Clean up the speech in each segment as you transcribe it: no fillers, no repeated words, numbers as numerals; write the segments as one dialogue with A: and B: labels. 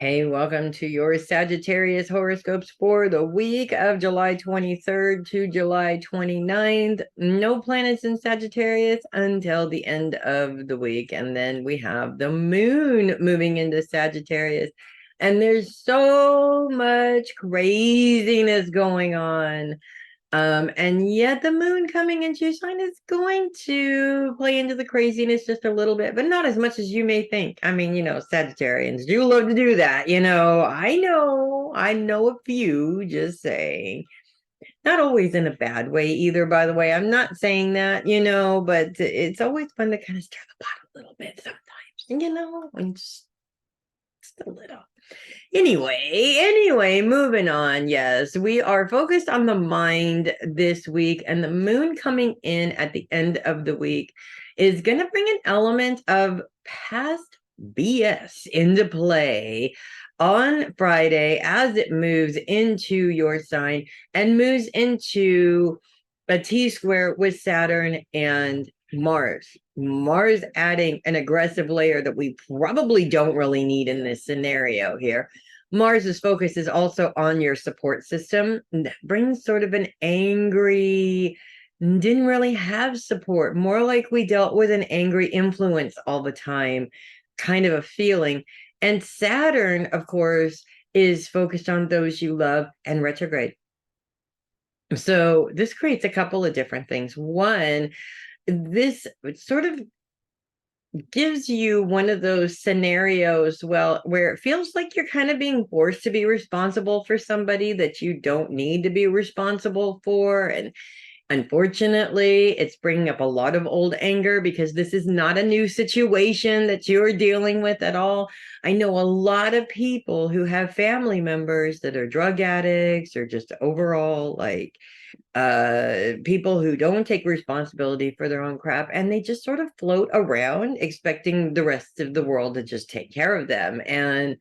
A: Hey, welcome to your Sagittarius horoscopes for the week of July 23rd to July 29th. No planets in Sagittarius until the end of the week. And then we have the moon moving into Sagittarius. And there's so much craziness going on. And yet the moon coming into your sign is going to play into the craziness just a little bit, but not as much as you may think. I mean, Sagittarians do love to do that. I know a few, just saying. Not always in a bad way either, by the way. I'm not saying that, but it's always fun to kind of stir the pot a little bit sometimes, and just a little. Anyway, moving on. Yes, we are focused on the mind this week, and the moon coming in at the end of the week is going to bring an element of past BS into play on Friday as it moves into your sign and moves into a T square with Saturn and Mars. Mars adding an aggressive layer that we probably don't really need in this scenario here. Mars's focus is also on your support system. That brings sort of an angry, didn't really have support, more like we dealt with an angry influence all the time, kind of a feeling. And Saturn, of course, is focused on those you love and retrograde. So this creates a couple of different things. One, this sort of gives you one of those scenarios, well, where it feels like you're kind of being forced to be responsible for somebody that you don't need to be responsible for. And unfortunately, it's bringing up a lot of old anger because this is not a new situation that you're dealing with at all. I know a lot of people who have family members that are drug addicts or just overall like people who don't take responsibility for their own crap, and they just sort of float around expecting the rest of the world to just take care of them. And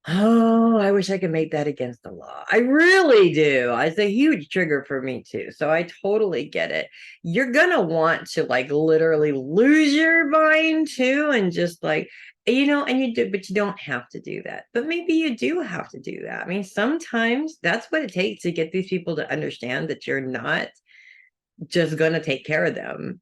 A: oh, I wish I could make that against the law. I really do. It's a huge trigger for me too. So I totally get it. You're gonna want to like literally lose your mind too, and just like, and you do, but you don't have to do that. But maybe you do have to do that. I mean, sometimes that's what it takes to get these people to understand that you're not just going to take care of them,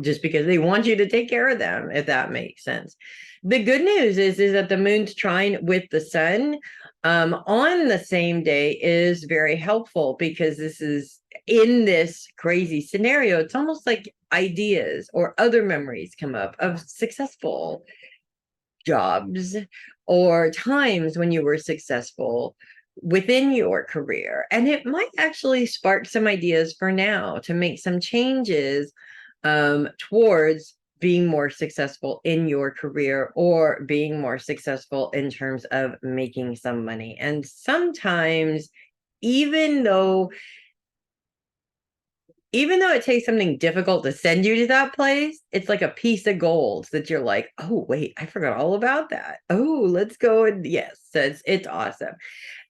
A: just because they want you to take care of them, if that makes sense. The good news is that the moon's trine with the sun on the same day is very helpful because this is in this crazy scenario. It's almost like ideas or other memories come up of successful jobs or times when you were successful within your career. And it might actually spark some ideas for now to make some changes towards being more successful in your career or being more successful in terms of making some money. And sometimes, even though even though it takes something difficult to send you to that place, it's like a piece of gold that you're like, oh, wait, I forgot all about that. Oh, let's go. And yes, it's awesome.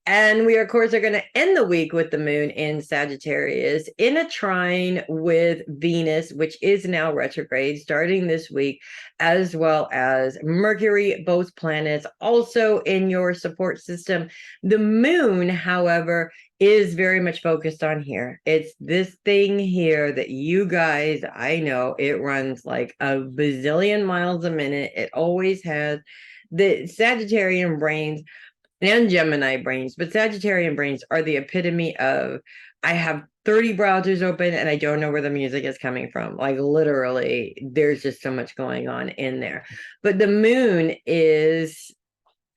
A: And we, of course, are going to end the week with the moon in Sagittarius in a trine with Venus, which is now retrograde starting this week, as well as Mercury, both planets also in your support system. The moon, however, is very much focused on here. It's this thing here that you guys, I know it runs like a bazillion miles a minute. It always has. The Sagittarian brains and Gemini brains, but Sagittarian brains are the epitome of I have 30 browsers open and I don't know where the music is coming from. Like literally, there's just so much going on in there. But the moon is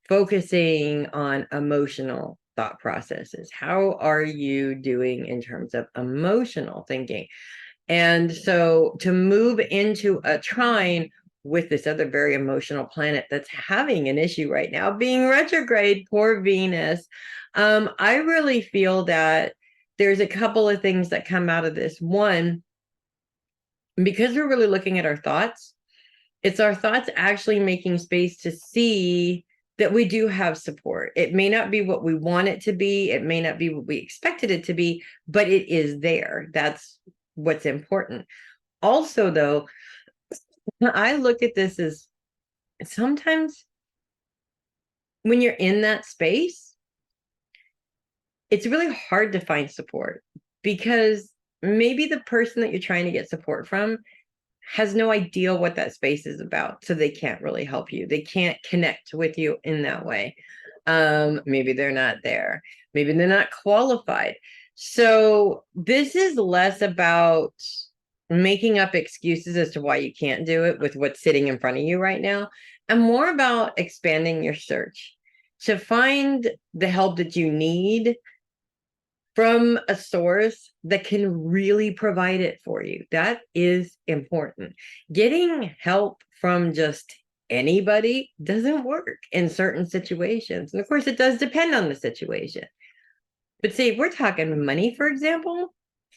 A: focusing on emotional thought processes. How are you doing in terms of emotional thinking? And so to move into a trine with this other very emotional planet that's having an issue right now, being retrograde, poor Venus, I really feel that there's a couple of things that come out of this. One, because we're really looking at our thoughts, it's our thoughts actually making space to see that we do have support. It may not be what we want it to be, it may not be what we expected it to be, but it is there. That's what's important. Also, though, I look at this as sometimes when you're in that space, it's really hard to find support because maybe the person that you're trying to get support from has no idea what that space is about. So they can't really help you. They can't connect with you in that way. Maybe they're not there. Maybe they're not qualified. So this is less about making up excuses as to why you can't do it with what's sitting in front of you right now, and more about expanding your search to find the help that you need from a source that can really provide it for you. That is important. Getting help from just anybody doesn't work in certain situations. And of course, it does depend on the situation. But see, if we're talking money, for example,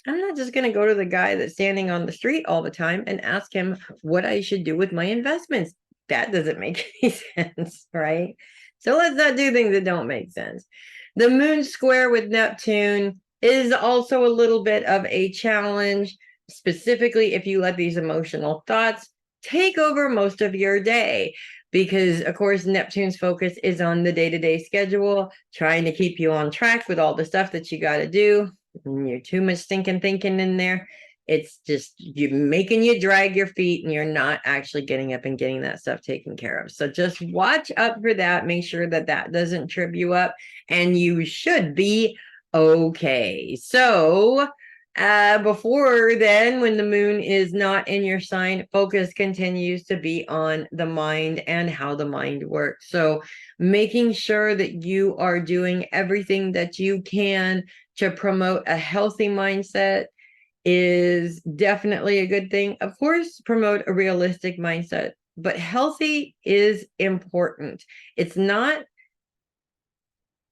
A: I'm not just going to go to the guy that's standing on the street all the time and ask him what I should do with my investments. That doesn't make any sense, right? So let's not do things that don't make sense. The moon square with Neptune is also a little bit of a challenge, specifically if you let these emotional thoughts take over most of your day. Because, of course, Neptune's focus is on the day-to-day schedule, trying to keep you on track with all the stuff that you got to do. You're too much thinking in there. It's just you making you drag your feet and you're not actually getting up and getting that stuff taken care of. So just watch up for that. Make sure that that doesn't trip you up, and you should be okay. So before then, when the moon is not in your sign, focus continues to be on the mind and how the mind works. So making sure that you are doing everything that you can to promote a healthy mindset is definitely a good thing. Of course, promote a realistic mindset, but healthy is important. It's not,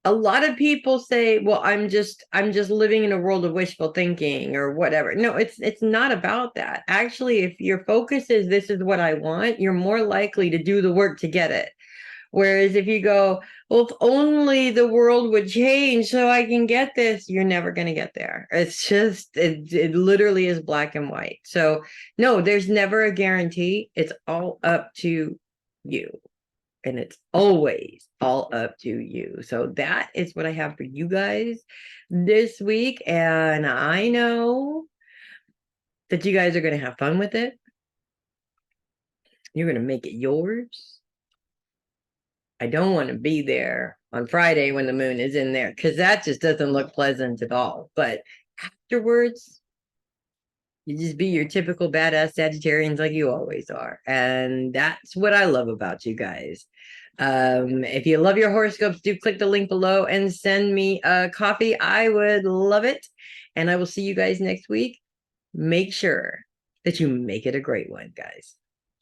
A: a lot of people say, well, I'm just living in a world of wishful thinking or whatever. No, it's not about that. Actually, if your focus is this is what I want, you're more likely to do the work to get it. Whereas if you go, well, if only the world would change so I can get this, you're never going to get there. It's just, it literally is black and white. So no, there's never a guarantee. It's all up to you. And it's always all up to you. So that is what I have for you guys this week. And I know that you guys are going to have fun with it. You're going to make it yours. I don't want to be there on Friday when the moon is in there, because that just doesn't look pleasant at all. But afterwards, you just be your typical badass Sagittarians like you always are. And that's what I love about you guys. If you love your horoscopes, do click the link below and send me a coffee. I would love it. And I will see you guys next week. Make sure that you make it a great one, guys.